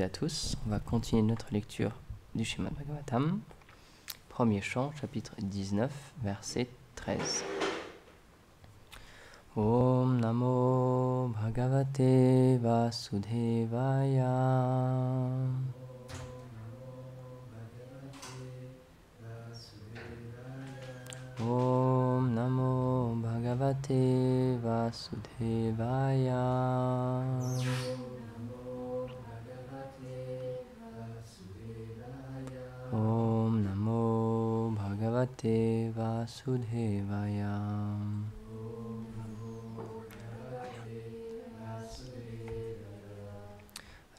et à tous. On va continuer notre lecture du Srimad Bhagavatam. Premier chant, chapitre 19, verset 13. Om Namo Bhagavate Vasudevaya. Om Namo Bhagavate Vasudevaya. Om Namo Bhagavate Vasudevaya.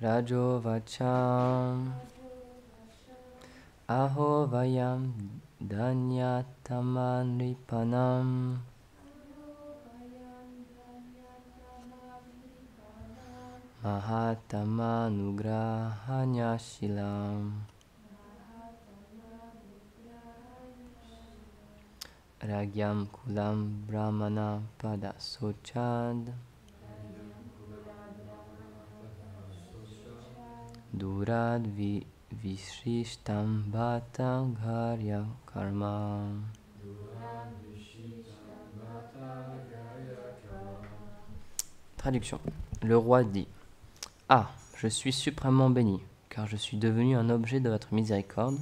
Rajo Vacham Aho Vayam Danyatamanripanam Mahatamanugrahanyashilam Ragyam Kulam Brahmana Pada Sochad Durad Vishrishtam Bhata Gharya Karma. Traduction. Le roi dit: Ah, je suis suprêmement béni, car je suis devenu un objet de votre miséricorde,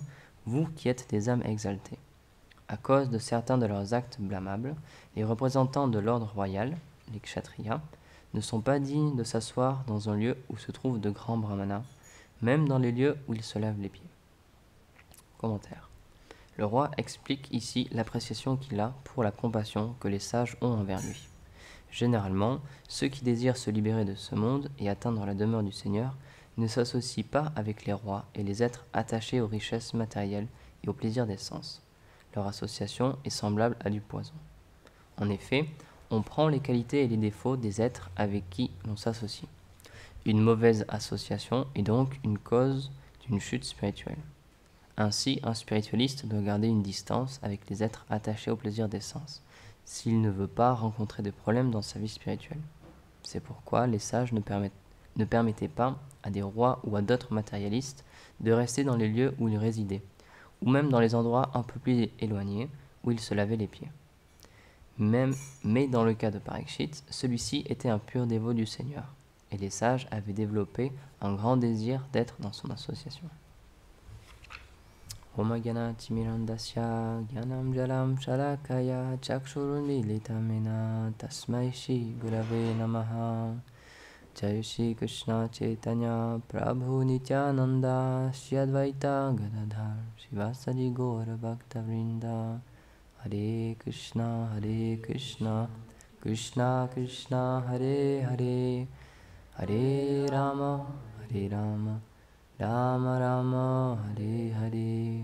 vous qui êtes des âmes exaltées. À cause de certains de leurs actes blâmables, les représentants de l'ordre royal, les kshatriyas, ne sont pas dignes de s'asseoir dans un lieu où se trouvent de grands brahmanas, même dans les lieux où ils se lavent les pieds. Commentaire. Le roi explique ici l'appréciation qu'il a pour la compassion que les sages ont envers lui. Généralement, ceux qui désirent se libérer de ce monde et atteindre la demeure du Seigneur ne s'associent pas avec les rois et les êtres attachés aux richesses matérielles et aux plaisirs des sens. Leur association est semblable à du poison. En effet, on prend les qualités et les défauts des êtres avec qui l'on s'associe. Une mauvaise association est donc une cause d'une chute spirituelle. Ainsi, un spiritualiste doit garder une distance avec les êtres attachés aux plaisirs des sens, s'il ne veut pas rencontrer de problèmes dans sa vie spirituelle. C'est pourquoi les sages ne permettaient pas à des rois ou à d'autres matérialistes de rester dans les lieux où ils résidaient, ou même dans les endroits un peu plus éloignés où ils se lavaient les pieds. Mais dans le cas de Parikshit, celui-ci était un pur dévot du Seigneur, et les sages avaient développé un grand désir d'être dans son association. Om Gyana Timirandasya Gyanam Jalam Shalakaya Chakshurunmilitamena Tasmai Shri Gurave Namaha. Jai Shri Krishna Chaitanya Prabhu Nityananda Shri Advaita Gadadhar Shivasadi Gaura Bhakta Vrinda. Hare Krishna Krishna Krishna Hare Hare Hare Rama Rama Rama Hare Hare.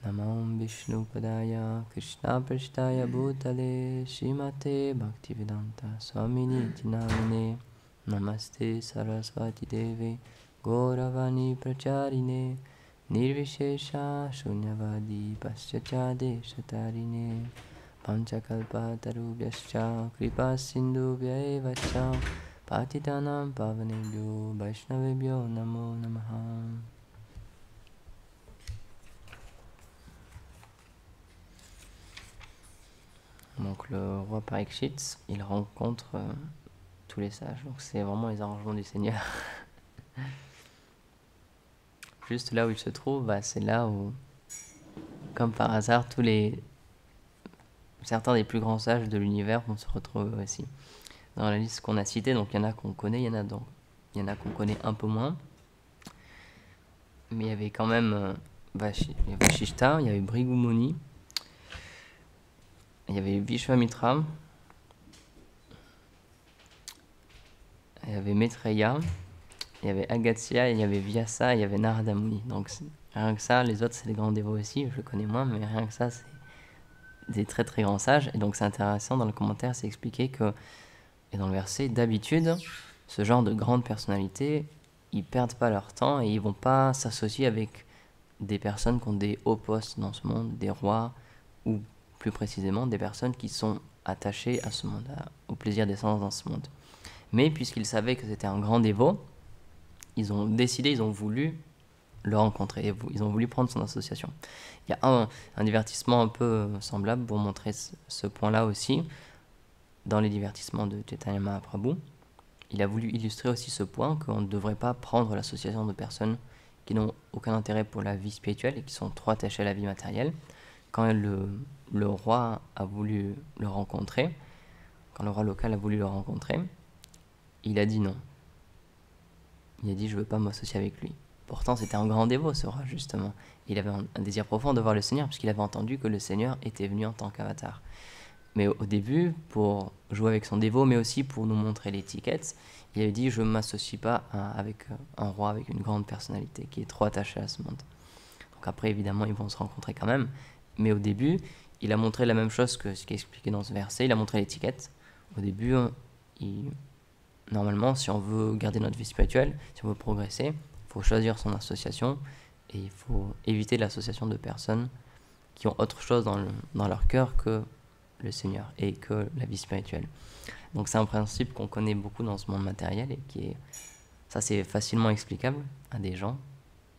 Namam Vishnu Padaya Krishna Prashtaya Bhutale Srimate Bhaktivedanta Swamini Namine. Namaste Saraswati Deve Gauravani Pracharine Nirvishesha Shunyavadi Paschachade Shatarine Panchakalpa Tarubhyascha Kripa Sindhubhya Evacha Patitanam Pavanebhyo Vaishnavebhyo Namo Namaha. Donc le roi Parikshit, il rencontre tous les sages. Donc c'est vraiment les arrangements du Seigneur. Juste là où il se trouve, c'est là où, comme par hasard, certains des plus grands sages de l'univers vont se retrouver aussi. Dans la liste qu'on a citée, donc il y en a qu'on connaît, il y en a qu'on connaît un peu moins. Mais il y avait quand même Vashishta, il y avait Bhrigu Muni, il y avait Vishwamitra, il y avait Maitreya, il y avait Agastya, il y avait Vyasa, il y avait Narada Muni. Donc rien que ça, les autres c'est des grands dévots aussi, je le connais moins, mais rien que ça c'est des très très grands sages. Et donc c'est intéressant, dans le commentaire c'est expliqué que, et dans le verset, d'habitude, ce genre de grandes personnalités, ils perdent pas leur temps et ils vont pas s'associer avec des personnes qui ont des hauts postes dans ce monde, des rois, ou plus précisément des personnes qui sont attachées à ce monde, au plaisir des sens dans ce monde. Mais puisqu'ils savaient que c'était un grand dévot, ils ont décidé, ils ont voulu le rencontrer, ils ont voulu prendre son association. Il y a un divertissement un peu semblable pour montrer ce point-là aussi, dans les divertissements de Chaitanya Mahaprabhu. Il a voulu illustrer aussi ce point qu'on ne devrait pas prendre l'association de personnes qui n'ont aucun intérêt pour la vie spirituelle et qui sont trop attachées à la vie matérielle. Quand le roi a voulu le rencontrer, quand le roi local a voulu le rencontrer, il a dit non. Il a dit je ne veux pas m'associer avec lui. Pourtant c'était un grand dévot ce roi justement. Il avait un désir profond de voir le Seigneur puisqu'il avait entendu que le Seigneur était venu en tant qu'avatar. Mais au début, pour jouer avec son dévot, mais aussi pour nous montrer l'étiquette, il avait dit « Je ne m'associe pas avec un roi, avec une grande personnalité qui est trop attachée à ce monde. » Donc après, évidemment, ils vont se rencontrer quand même. Mais au début, il a montré la même chose que ce qui est expliqué dans ce verset. Il a montré l'étiquette. Au début, normalement, si on veut garder notre vie spirituelle, si on veut progresser, il faut choisir son association et il faut éviter l'association de personnes qui ont autre chose dans leur cœur que le Seigneur et que la vie spirituelle. Donc c'est un principe qu'on connaît beaucoup dans ce monde matériel et ça c'est facilement explicable à des gens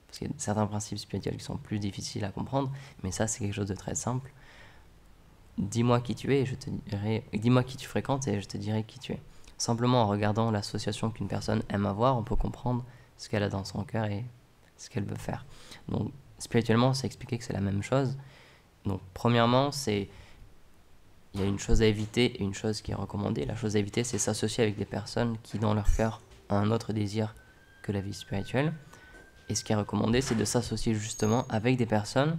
parce qu'il y a certains principes spirituels qui sont plus difficiles à comprendre, mais ça c'est quelque chose de très simple. Dis-moi qui tu es et je te dirai, dis-moi qui tu fréquentes et je te dirai qui tu es. Simplement en regardant l'association qu'une personne aime avoir, on peut comprendre ce qu'elle a dans son cœur et ce qu'elle veut faire. Donc spirituellement, c'est expliqué que c'est la même chose. Donc premièrement, il y a une chose à éviter et une chose qui est recommandée. La chose à éviter, c'est s'associer avec des personnes qui, dans leur cœur, ont un autre désir que la vie spirituelle. Et ce qui est recommandé, c'est de s'associer justement avec des personnes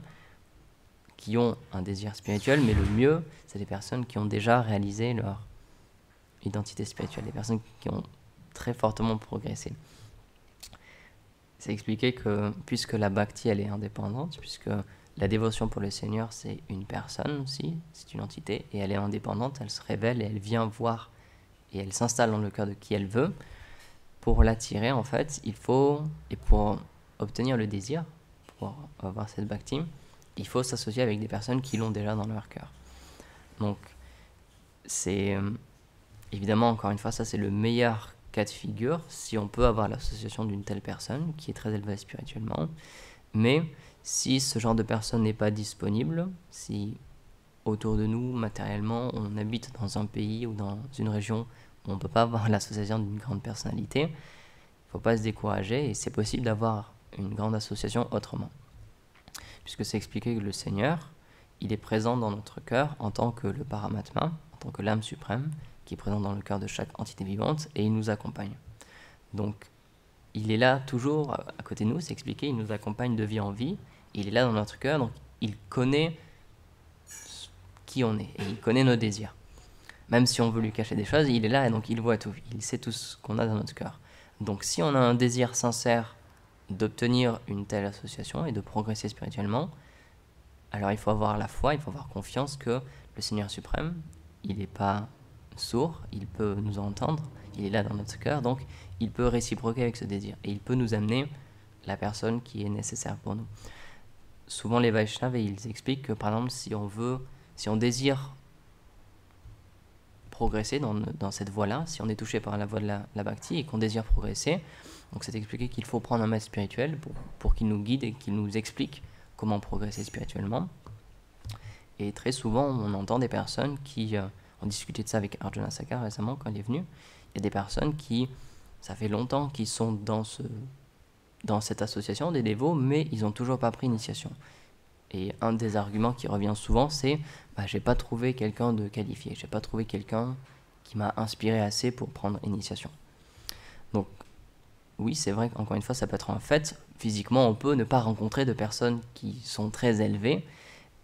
qui ont un désir spirituel, mais le mieux, c'est des personnes qui ont déjà réalisé leur identité spirituelle, des personnes qui ont très fortement progressé. C'est expliqué que, puisque la bhakti, elle est indépendante, puisque la dévotion pour le Seigneur, c'est une personne aussi, c'est une entité, et elle est indépendante, elle se révèle et elle vient voir, et elle s'installe dans le cœur de qui elle veut. Pour l'attirer, en fait, il faut, et pour obtenir le désir, pour avoir cette bhakti, il faut s'associer avec des personnes qui l'ont déjà dans leur cœur. Donc, c'est évidemment, encore une fois, ça c'est le meilleur cas de figure, si on peut avoir l'association d'une telle personne qui est très élevée spirituellement, mais si ce genre de personne n'est pas disponible, si autour de nous, matériellement, on habite dans un pays ou dans une région où on ne peut pas avoir l'association d'une grande personnalité, il ne faut pas se décourager et c'est possible d'avoir une grande association autrement. Puisque c'est expliqué que le Seigneur, il est présent dans notre cœur en tant que le Paramatma, en tant que l'âme suprême, qui est présent dans le cœur de chaque entité vivante et il nous accompagne. Donc, il est là toujours à côté de nous, c'est expliqué, il nous accompagne de vie en vie, il est là dans notre cœur, donc il connaît qui on est et il connaît nos désirs. Même si on veut lui cacher des choses, il est là et donc il voit tout, il sait tout ce qu'on a dans notre cœur. Donc si on a un désir sincère d'obtenir une telle association et de progresser spirituellement, alors il faut avoir la foi, il faut avoir confiance que le Seigneur suprême, il n'est pas sourd, il peut nous entendre, il est là dans notre cœur, donc il peut réciproquer avec ce désir et il peut nous amener la personne qui est nécessaire pour nous. Souvent les Vaishnavas, ils expliquent que par exemple si on désire progresser dans cette voie-là, si on est touché par la voie de la bhakti et qu'on désire progresser, donc c'est expliqué qu'il faut prendre un maître spirituel pour qu'il nous guide et qu'il nous explique comment progresser spirituellement. Et très souvent, on entend des personnes qui ont discuté de ça avec Arjuna Sakar récemment quand il est venu. Il y a des personnes qui, ça fait longtemps qu'ils sont dans cette association des dévots, mais ils n'ont toujours pas pris initiation. Et un des arguments qui revient souvent, c'est j'ai pas trouvé quelqu'un de qualifié, j'ai pas trouvé quelqu'un qui m'a inspiré assez pour prendre initiation. Donc, oui, c'est vrai qu'encore une fois, ça peut être un fait. Physiquement, on peut ne pas rencontrer de personnes qui sont très élevées,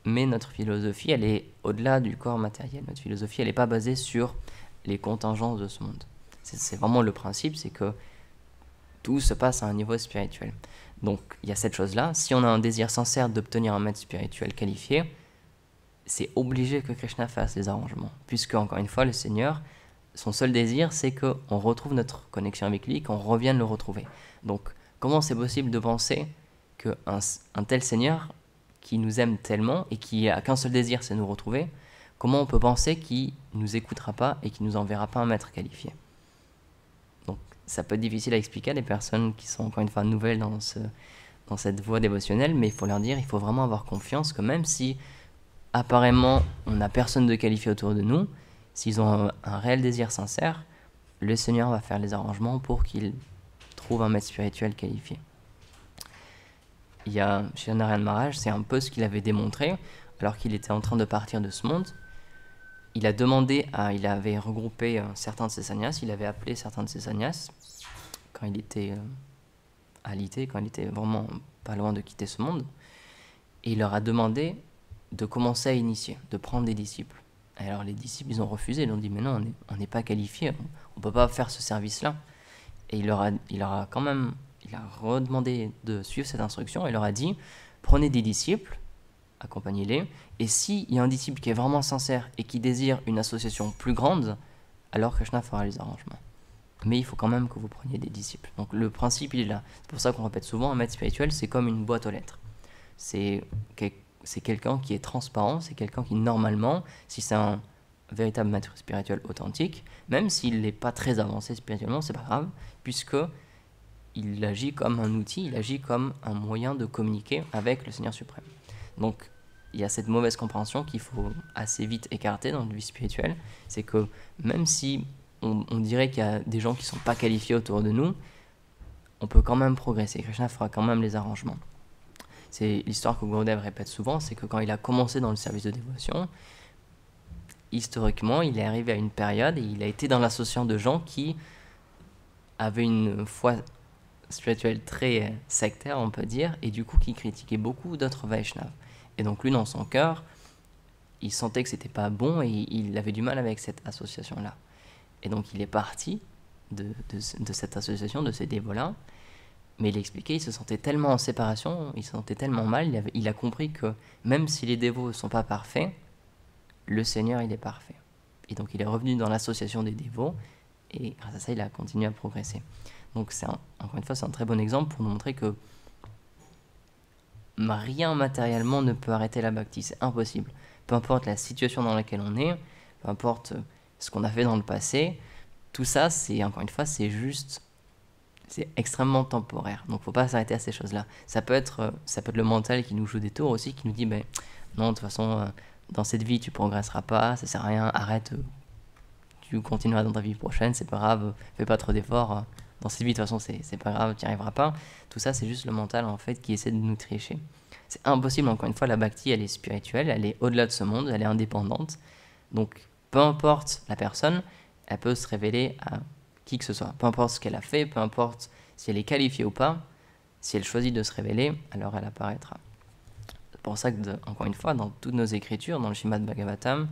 mais notre philosophie, elle est au-delà du corps matériel. Notre philosophie, elle n'est pas basée sur les contingences de ce monde. C'est vraiment le principe, c'est que tout se passe à un niveau spirituel. Donc, il y a cette chose-là. Si on a un désir sincère d'obtenir un maître spirituel qualifié, c'est obligé que Krishna fasse les arrangements. Puisque, encore une fois, le Seigneur, son seul désir, c'est qu'on retrouve notre connexion avec lui, qu'on revienne le retrouver. Donc, comment c'est possible de penser qu'un tel Seigneur, qui nous aime tellement et qui a qu'un seul désir, c'est nous retrouver, comment on peut penser qu'il ne nous écoutera pas et qu'il ne nous enverra pas un maître qualifié? Donc, ça peut être difficile à expliquer à des personnes qui sont encore une fois nouvelles dans cette voie dévotionnelle, mais il faut leur dire, il faut vraiment avoir confiance que même si apparemment on n'a personne de qualifié autour de nous, s'ils ont un réel désir sincère, le Seigneur va faire les arrangements pour qu'ils trouvent un maître spirituel qualifié. Il y a, chez Narayan Maharaj, c'est un peu ce qu'il avait démontré, alors qu'il était en train de partir de ce monde. Il avait regroupé certains de ses sannyas, il avait appelé certains de ses sannyas, quand il était alité, quand il était vraiment pas loin de quitter ce monde, et il leur a demandé de commencer à initier, de prendre des disciples. Et alors les disciples, ils ont refusé, ils ont dit, mais non, on n'est pas qualifiés, on ne peut pas faire ce service-là. Et il a redemandé de suivre cette instruction, et il leur a dit, prenez des disciples, accompagnez-les, et s'il y a un disciple qui est vraiment sincère et qui désire une association plus grande, alors Krishna fera les arrangements. Mais il faut quand même que vous preniez des disciples. Donc le principe, il est là. C'est pour ça qu'on répète souvent, un maître spirituel, c'est comme une boîte aux lettres. C'est quelqu'un qui est transparent, c'est quelqu'un qui, normalement, si c'est un véritable maître spirituel authentique, même s'il n'est pas très avancé spirituellement, c'est pas grave, puisque il agit comme un outil, il agit comme un moyen de communiquer avec le Seigneur suprême. Donc, il y a cette mauvaise compréhension qu'il faut assez vite écarter dans le vie spirituelle, c'est que même si on dirait qu'il y a des gens qui ne sont pas qualifiés autour de nous, on peut quand même progresser. Krishna fera quand même les arrangements. C'est l'histoire que Gurudev répète souvent, c'est que quand il a commencé dans le service de dévotion, historiquement, il est arrivé à une période et il a été dans l'association de gens qui avaient une foi spirituelle très sectaire, on peut dire, et du coup qui critiquaient beaucoup d'autres Vaishnavas. Et donc lui, dans son cœur, il sentait que c'était pas bon et il avait du mal avec cette association-là. Et donc il est parti de cette association, de ces dévots-là, mais il expliquait, il se sentait tellement en séparation, il se sentait tellement mal, il a compris que même si les dévots ne sont pas parfaits, le Seigneur, il est parfait. Et donc il est revenu dans l'association des dévots, et grâce à ça, il a continué à progresser. Donc encore une fois, c'est un très bon exemple pour nous montrer que rien matériellement ne peut arrêter la bhakti, c'est impossible. Peu importe la situation dans laquelle on est, peu importe ce qu'on a fait dans le passé, tout ça, encore une fois, c'est extrêmement temporaire. Donc, il ne faut pas s'arrêter à ces choses-là. Ça peut être le mental qui nous joue des tours aussi, qui nous dit, ben, non, de toute façon, dans cette vie, tu ne progresseras pas, ça ne sert à rien, arrête, tu continueras dans ta vie prochaine, c'est pas grave, fais pas trop d'efforts, dans cette vie, de toute façon, c'est pas grave, tu n'y arriveras pas. Tout ça, c'est juste le mental, en fait, qui essaie de nous tricher. C'est impossible, encore une fois, la bhakti, elle est spirituelle, elle est au-delà de ce monde, elle est indépendante. Donc, peu importe la personne, elle peut se révéler à qui que ce soit. Peu importe ce qu'elle a fait, peu importe si elle est qualifiée ou pas, si elle choisit de se révéler, alors elle apparaîtra. C'est pour ça que, encore une fois, dans toutes nos écritures, dans le Srimad Bhagavatam,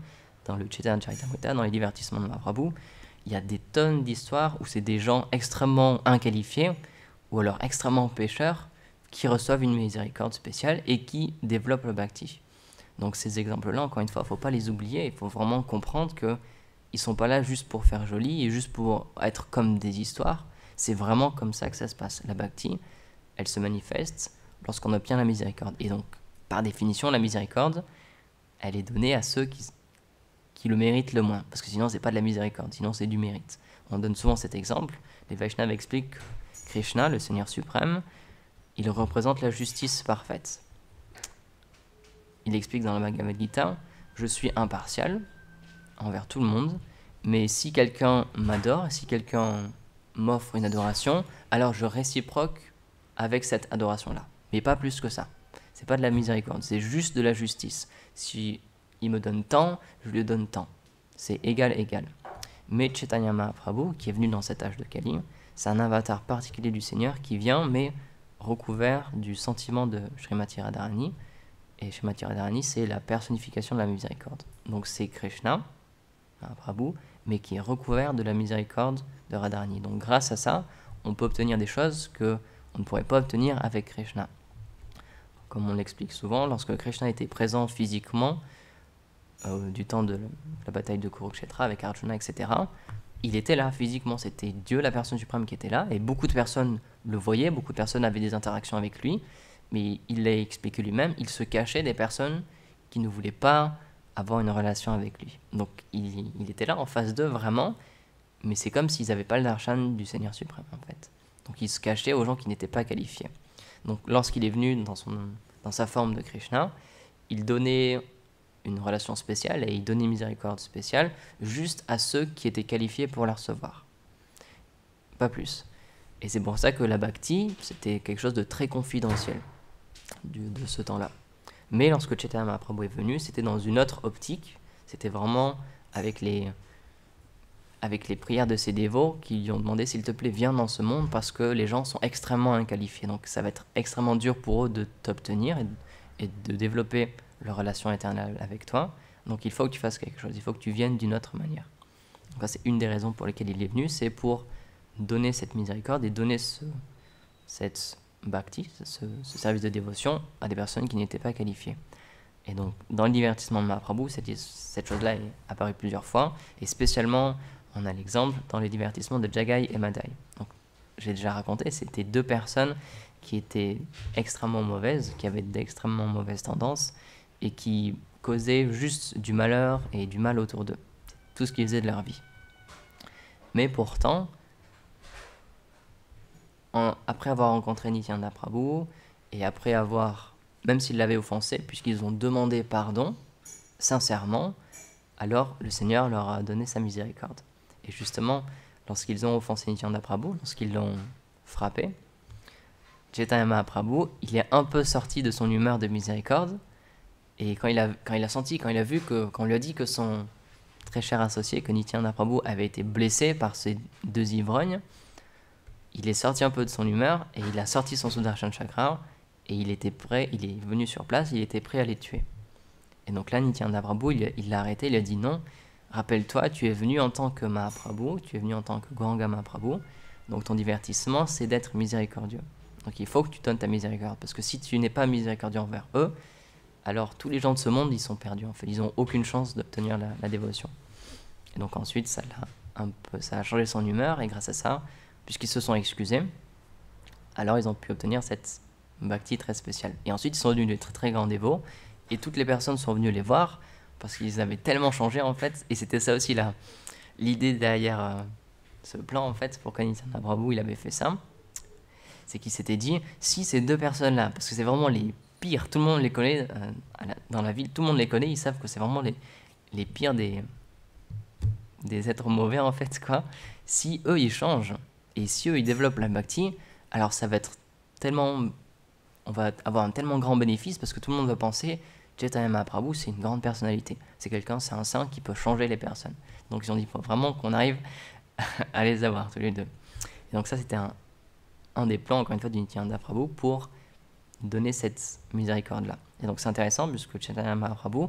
dans le Chaitanya Charitamrita, dans les divertissements de Mahaprabhu, il y a des tonnes d'histoires où c'est des gens extrêmement inqualifiés ou alors extrêmement pécheurs qui reçoivent une miséricorde spéciale et qui développent le bhakti. Donc ces exemples-là, encore une fois, il ne faut pas les oublier, il faut vraiment comprendre qu'ils ne sont pas là juste pour faire joli et juste pour être comme des histoires. C'est vraiment comme ça que ça se passe. La bhakti, elle se manifeste lorsqu'on obtient la miséricorde. Et donc, par définition, la miséricorde, elle est donnée à ceux qui le méritent le moins. Parce que sinon, ce n'est pas de la miséricorde, sinon c'est du mérite. On donne souvent cet exemple. Les Vaishnavas expliquent que Krishna, le Seigneur suprême, il représente la justice parfaite. Il explique dans la Bhagavad Gita, je suis impartial envers tout le monde, mais si quelqu'un m'adore, si quelqu'un m'offre une adoration, alors je réciproque avec cette adoration-là. Mais pas plus que ça. C'est pas de la miséricorde, c'est juste de la justice. Si il me donne tant, je lui donne tant. C'est égal. Mais Chaitanya Mahaprabhu, qui est venu dans cet âge de Kali, c'est un avatar particulier du Seigneur qui vient, mais recouvert du sentiment de Srimati Radharani. Et Srimati Radharani, c'est la personnification de la miséricorde. Donc c'est Krishna, Mahaprabhu, mais qui est recouvert de la miséricorde de Radharani. Donc grâce à ça, on peut obtenir des choses qu'on ne pourrait pas obtenir avec Krishna. Comme on l'explique souvent, lorsque Krishna était présent physiquement, du temps de la bataille de Kurukshetra avec Arjuna, etc., il était là physiquement, c'était Dieu, la personne suprême qui était là, et beaucoup de personnes le voyaient, beaucoup de personnes avaient des interactions avec lui, mais il l'a expliqué lui-même, il se cachait des personnes qui ne voulaient pas avoir une relation avec lui. Donc il était là en face d'eux vraiment, mais c'est comme s'ils n'avaient pas le darshan du Seigneur suprême en fait. Donc ils se cachaient aux gens qui n'étaient pas qualifiés. Donc lorsqu'il est venu dans sa forme de Krishna, il donnait une relation spéciale et il donnait une miséricorde spéciale juste à ceux qui étaient qualifiés pour la recevoir. Pas plus. Et c'est pour ça que la bhakti, c'était quelque chose de très confidentiel de ce temps-là. Mais lorsque Chaitanya Mahaprabhu est venu, c'était dans une autre optique. C'était vraiment avec les prières de ses dévots qui lui ont demandé, s'il te plaît, viens dans ce monde parce que les gens sont extrêmement inqualifiés. Donc ça va être extrêmement dur pour eux de t'obtenir et de développer leur relation éternelle avec toi. Donc il faut que tu fasses quelque chose, il faut que tu viennes d'une autre manière. Donc c'est une des raisons pour lesquelles il est venu, c'est pour donner cette miséricorde et donner cette bhakti, ce service de dévotion à des personnes qui n'étaient pas qualifiées. Et donc, dans le divertissement de Mahaprabhu, cette chose-là est apparue plusieurs fois, et spécialement, on a l'exemple dans les divertissements de Jagai et Madai. Donc, j'ai déjà raconté, c'était deux personnes qui étaient extrêmement mauvaises, qui avaient d'extrêmement mauvaises tendances, et qui causaient juste du malheur et du mal autour d'eux. C'est tout ce qu'ils faisaient de leur vie. Mais pourtant, après avoir rencontré Nityananda Prabhu, et après avoir, même s'ils l'avaient offensé, puisqu'ils ont demandé pardon, sincèrement, alors le Seigneur leur a donné sa miséricorde. Et justement, lorsqu'ils ont offensé Nityananda Prabhu, lorsqu'ils l'ont frappé, Chaitanya Mahaprabhu, il est un peu sorti de son humeur de miséricorde, et quand il a vu quand on lui a dit que son très cher associé, que Nityananda Prabhu avait été blessé par ces deux ivrognes, il est sorti un peu de son humeur et il a sorti son Sudarshan Chakra et il était prêt, il est venu sur place, il était prêt à les tuer. Et donc là, Nityananda Prabhu, il l'a arrêté, il a dit non, rappelle-toi, tu es venu en tant que Mahaprabhu, tu es venu en tant que Gauranga Mahaprabhu, donc ton divertissement, c'est d'être miséricordieux. Donc il faut que tu donnes ta miséricorde, parce que si tu n'es pas miséricordieux envers eux, alors tous les gens de ce monde, ils sont perdus en fait, ils n'ont aucune chance d'obtenir la dévotion. Et donc ensuite, ça a changé son humeur, et grâce à ça, puisqu'ils se sont excusés, alors ils ont pu obtenir cette bhakti très spéciale. Et ensuite, ils sont devenus de très très grands dévots, et toutes les personnes sont venues les voir, parce qu'ils avaient tellement changé en fait, et c'était ça aussi l'idée derrière ce plan en fait, pour Nityananda Prabhu il avait fait ça, c'est qu'il s'était dit, si ces deux personnes-là, parce que c'est vraiment les pires, tout le monde les connaît, dans la ville, tout le monde les connaît, ils savent que c'est vraiment les pires des êtres mauvais en fait, quoi. Si eux ils changent, et si eux ils développent la bhakti, alors ça va être on va avoir un tellement grand bénéfice parce que tout le monde va penser Chaitanya Mahaprabhu c'est une grande personnalité, c'est un saint qui peut changer les personnes. Donc ils ont dit il faut vraiment qu'on arrive à les avoir tous les deux. Et donc ça c'était un des plans encore une fois du Nityananda Prabhu pour donner cette miséricorde là. Et donc c'est intéressant puisque Chaitanya Mahaprabhu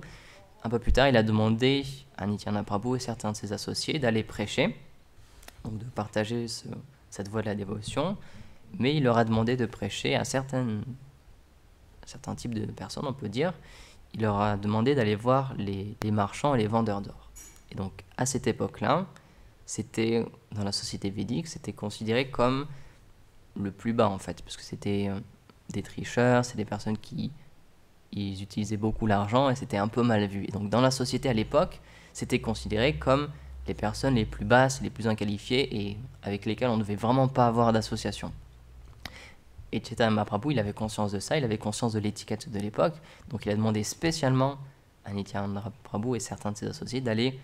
un peu plus tard il a demandé à Nityananda Prabhu et certains de ses associés d'aller prêcher, donc de partager cette voie de la dévotion, mais il leur a demandé de prêcher à certains types de personnes, on peut dire. Il leur a demandé d'aller voir les marchands et les vendeurs d'or. Et donc, à cette époque-là, c'était, dans la société védique, c'était considéré comme le plus bas, en fait, parce que c'était des tricheurs, c'est des personnes qui ils utilisaient beaucoup l'argent et c'était un peu mal vu. Et donc, dans la société à l'époque, c'était considéré comme les personnes les plus basses, les plus inqualifiées et avec lesquelles on ne devait vraiment pas avoir d'association. Et Chaitanya Mahaprabhu, il avait conscience de ça, il avait conscience de l'étiquette de l'époque, donc il a demandé spécialement à Nityananda Prabhu et certains de ses associés d'aller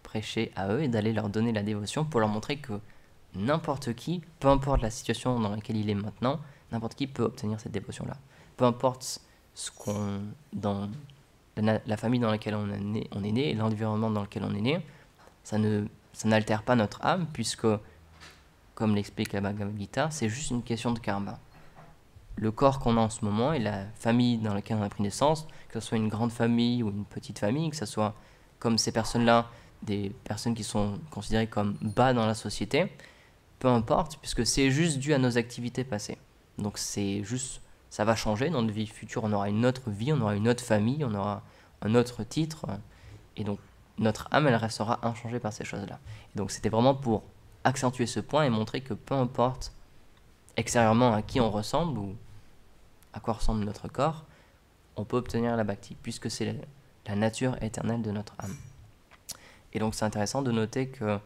prêcher à eux et d'aller leur donner la dévotion pour leur montrer que n'importe qui, peu importe la situation dans laquelle il est maintenant, n'importe qui peut obtenir cette dévotion-là. Peu importe dans la famille dans laquelle on est né et l'environnement dans lequel on est né, ça n'altère pas notre âme puisque, comme l'explique la Bhagavad Gita, c'est juste une question de karma. Le corps qu'on a en ce moment et la famille dans laquelle on a pris naissance, que ce soit une grande famille ou une petite famille, que ce soit comme ces personnes-là, des personnes qui sont considérées comme bas dans la société, peu importe, puisque c'est juste dû à nos activités passées. Donc c'est juste, ça va changer, dans notre vie future, on aura une autre vie, on aura une autre famille, on aura un autre titre, et donc notre âme, elle restera inchangée par ces choses-là. Et donc c'était vraiment pour accentuer ce point et montrer que peu importe extérieurement à qui on ressemble ou à quoi ressemble notre corps, on peut obtenir la bhakti, puisque c'est la nature éternelle de notre âme. Et donc c'est intéressant de noter que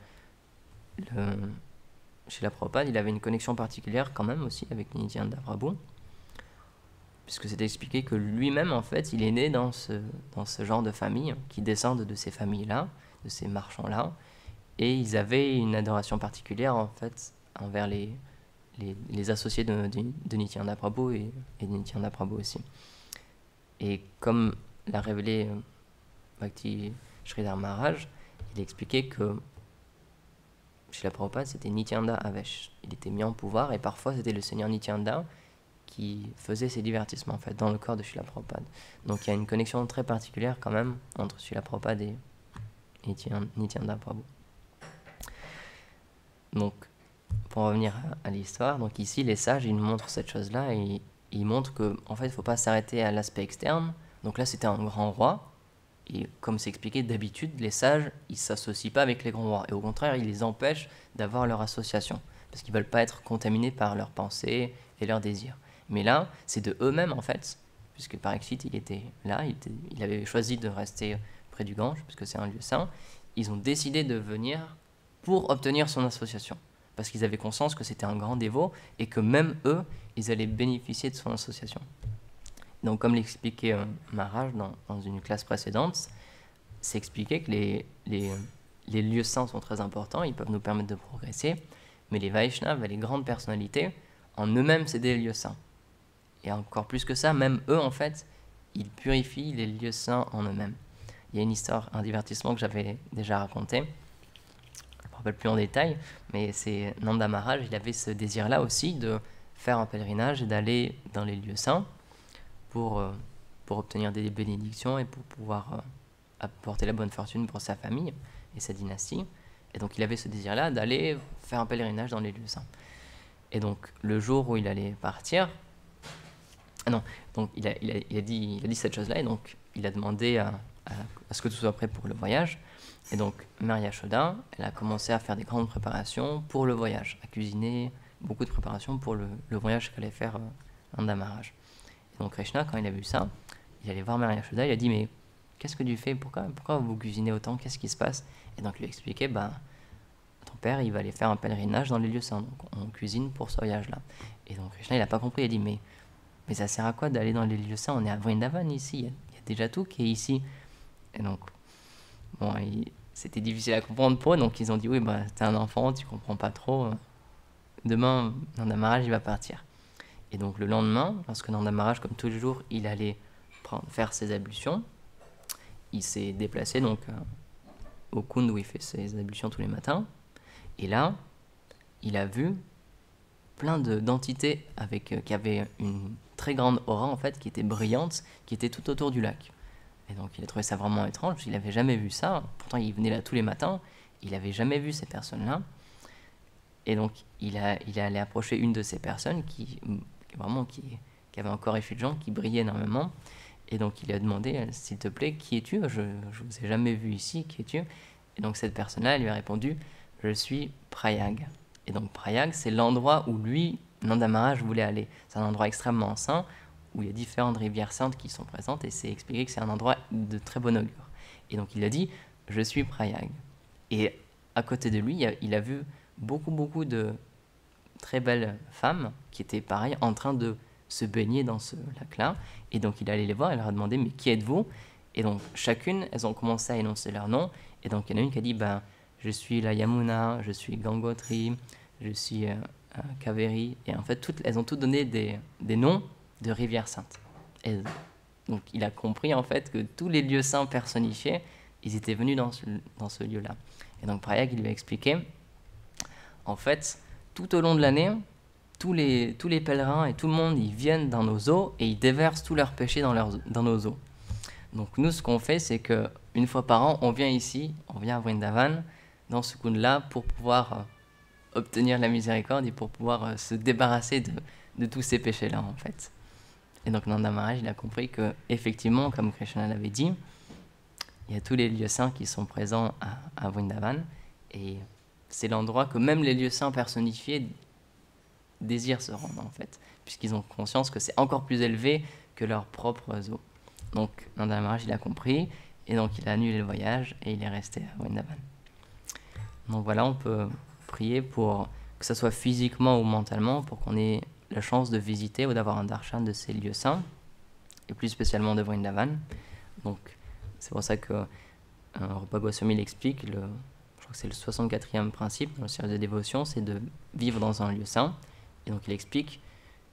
Srila Prabhupada, il avait une connexion particulière quand même aussi avec Nityananda Prabhu, puisque c'était expliqué que lui-même, en fait, il est né dans ce genre de famille, qui descendent de ces familles-là, de ces marchands-là, et ils avaient une adoration particulière, en fait, envers les associés de Nityananda Prabhu et de Nityananda Prabhu aussi. Et comme l'a révélé Bhakti Sridhar Maharaj, il expliquait que Srila Prabhupada, c'était Nityananda Avesh. Il était mis en pouvoir et parfois c'était le Seigneur Nityananda qui faisait ses divertissements en fait dans le corps de Srila Prabhupada. Donc il y a une connexion très particulière quand même entre Srila Prabhupada et Nityananda Prabhu. Donc pour revenir à l'histoire, donc ici les sages ils nous montrent cette chose-là et ils montrent que en fait il ne faut pas s'arrêter à l'aspect externe. Donc là c'était un grand roi. Et comme c'est expliqué, d'habitude, les sages, ils ne s'associent pas avec les grands rois. Et au contraire, ils les empêchent d'avoir leur association. Parce qu'ils ne veulent pas être contaminés par leurs pensées et leurs désirs. Mais là, c'est de eux-mêmes, en fait, puisque par Parikshit, il était là, il avait choisi de rester près du Gange, puisque c'est un lieu saint. Ils ont décidé de venir pour obtenir son association. Parce qu'ils avaient conscience que c'était un grand dévot et que même eux, ils allaient bénéficier de son association. Donc, comme l'expliquait Maharaj dans une classe précédente, c'est expliqué que les lieux saints sont très importants, ils peuvent nous permettre de progresser, mais les Vaishnavas, les grandes personnalités, en eux-mêmes, c'est des lieux saints. Et encore plus que ça, même eux, en fait, ils purifient les lieux saints en eux-mêmes. Il y a une histoire, un divertissement que j'avais déjà raconté, je ne me rappelle plus en détail, mais c'est Nanda Maharaj, il avait ce désir-là aussi de faire un pèlerinage et d'aller dans les lieux saints, pour obtenir des bénédictions et pour pouvoir apporter la bonne fortune pour sa famille et sa dynastie. Et donc il avait ce désir-là d'aller faire un pèlerinage dans les lieux saints. Et donc le jour où il allait partir, donc il a dit cette chose-là et donc il a demandé à ce que tout soit prêt pour le voyage. Et donc Mère Yashoda, elle a commencé à faire des grandes préparations pour le voyage, à cuisiner beaucoup de préparations pour le voyage qu'allait faire Nanda Maharaj. Donc Krishna, quand il a vu ça, il allait voir Mère Yashoda, il a dit « Mais qu'est-ce que tu fais? Pourquoi vous cuisinez autant? Qu'est-ce qui se passe ?» Et donc il lui a expliqué « Ton père, il va aller faire un pèlerinage dans les lieux saints, donc on cuisine pour ce voyage-là. » Et donc Krishna, il n'a pas compris, il a dit « Mais ça sert à quoi d'aller dans les lieux saints? On est à Vrindavan ici, il y a déjà tout qui est ici. » Et donc, bon, c'était difficile à comprendre pour eux, donc ils ont dit « Oui, t'es un enfant, tu comprends pas trop. Demain, Nanda Maharaj, il va partir. » Et donc le lendemain, lorsque Nanda Maharaj, comme tous les jours, il allait faire ses ablutions, il s'est déplacé donc au kund où il fait ses ablutions tous les matins. Et là, il a vu plein d'entités qui avaient une très grande aura en fait, qui était brillante, qui était tout autour du lac. Et donc il a trouvé ça vraiment étrange, il n'avait jamais vu ça. Pourtant il venait là tous les matins, il n'avait jamais vu ces personnes-là. Et donc il est allé approcher une de ces personnes qui avait un corps effulgent, qui brillait énormément. Et donc il a demandé, s'il te plaît, qui es-tu? Je ne vous ai jamais vu ici, qui es-tu? Et donc cette personne-là, elle lui a répondu, je suis Prayag. Et donc Prayag, c'est l'endroit où lui, Nanda Maharaj, voulait aller. C'est un endroit extrêmement saint, où il y a différentes rivières saintes qui sont présentes, et c'est expliqué que c'est un endroit de très bon augure. Et donc il a dit, je suis Prayag. Et à côté de lui, il a vu beaucoup de très belles femmes qui étaient pareil en train de se baigner dans ce lac-là. Et donc il allait les voir et leur a demandé mais qui êtes-vous? Et donc chacune, elles ont commencé à énoncer leur nom. Et donc il y en a une qui a dit je suis la Yamuna, je suis Gangotri, je suis Kaveri. Et en fait elles ont toutes donné des noms de rivières saintes. Et donc il a compris en fait que tous les lieux saints personnifiés, ils étaient venus dans ce lieu-là. Et donc Prayag, il lui a expliqué en fait tout au long de l'année, tous les pèlerins et tout le monde, ils viennent dans nos eaux et ils déversent tous leurs péchés dans nos eaux. Donc nous, ce qu'on fait, c'est qu'une fois par an, on vient ici, on vient à Vrindavan, dans ce kund-là, pour pouvoir obtenir la miséricorde et pour pouvoir se débarrasser de tous ces péchés-là, en fait. Et donc Nanda Maharaj, il a compris que, effectivement, comme Krishna l'avait dit, il y a tous les lieux saints qui sont présents à Vrindavan, et c'est l'endroit que même les lieux saints personnifiés désirent se rendre en fait, puisqu'ils ont conscience que c'est encore plus élevé que leurs propres eaux. Donc Nanda Maharaj il a compris, et donc il a annulé le voyage et il est resté à Vrindavan. Donc voilà, on peut prier pour que ce soit physiquement ou mentalement, pour qu'on ait la chance de visiter ou d'avoir un darshan de ces lieux saints, et plus spécialement de Vrindavan. Donc c'est pour ça que Rupa Goswami l'explique, je crois que c'est le 64e principe dans le service de dévotion, c'est de vivre dans un lieu saint. Et donc il explique,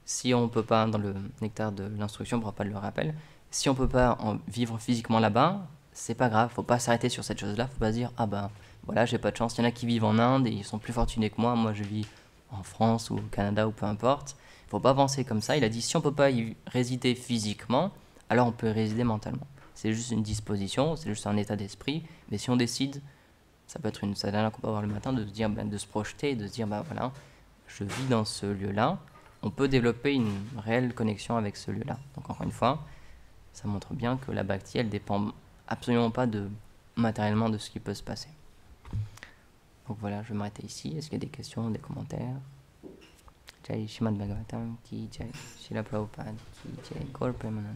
si on ne peut pas, dans le nectar de l'instruction, Prabhupada le rappelle, si on ne peut pas vivre physiquement là-bas, c'est pas grave, faut pas s'arrêter sur cette chose-là, faut pas se dire, ah ben voilà, j'ai pas de chance, il y en a qui vivent en Inde et ils sont plus fortunés que moi je vis en France ou au Canada ou peu importe. Il faut pas penser comme ça, il a dit, si on peut pas y résider physiquement, alors on peut y résider mentalement. C'est juste une disposition, c'est juste un état d'esprit, mais si on décide, ça peut être une sadhana qu'on peut avoir le matin, de se dire, de se projeter, de se dire, voilà, je vis dans ce lieu-là, on peut développer une réelle connexion avec ce lieu-là. Donc encore une fois, ça montre bien que la bhakti, elle dépend absolument pas matériellement de ce qui peut se passer. Donc voilà, je vais m'arrêter ici. Est-ce qu'il y a des questions, des commentaires? Jai Shrimad Bhagavatam ki jai, Srila Prabhupada ki jai, Gaur Premanand.